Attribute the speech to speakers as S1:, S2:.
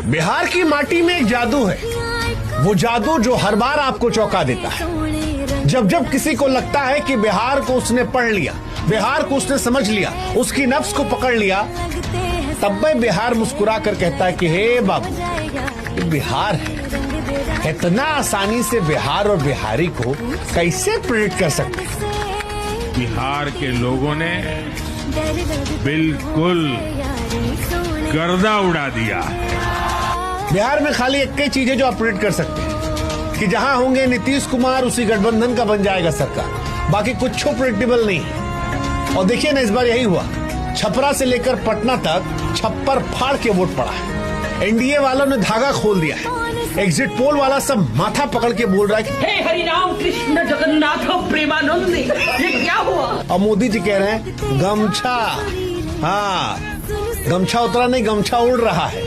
S1: बिहार की माटी में एक जादू है, वो जादू जो हर बार आपको चौंका देता है। जब जब किसी को लगता है कि बिहार को उसने पढ़ लिया, बिहार को उसने समझ लिया, उसकी नफ्स को पकड़ लिया, तब वह बिहार मुस्कुरा कर कहता है कि हे बाबू, ये बिहार है। इतना आसानी से बिहार और बिहारी को कैसे प्रेडिक्ट कर सकते हैं?
S2: बिहार के लोगों ने बिल्कुल गर्दा उड़ा दिया।
S1: बिहार में खाली एक ही चीज है जो आप प्रेडिक्ट कर सकते हैं कि जहां होंगे नीतीश कुमार, उसी गठबंधन का बन जाएगा सरकार। बाकी कुछ प्रेडिक्टेबल नहीं है। और देखिए ना, इस बार यही हुआ। छपरा से लेकर पटना तक छप्पर फाड़ के वोट पड़ा है। एनडीए वालों ने धागा खोल दिया है। एग्जिट पोल वाला सब माथा पकड़ के बोल रहा है कि
S3: हे हरिनाम कृष्ण जगन्नाथ प्रेमानंद, ये क्या हुआ?
S1: और मोदी जी कह रहे हैं गमछा, हाँ गमछा उतरा नहीं, गमछा उड़ रहा है।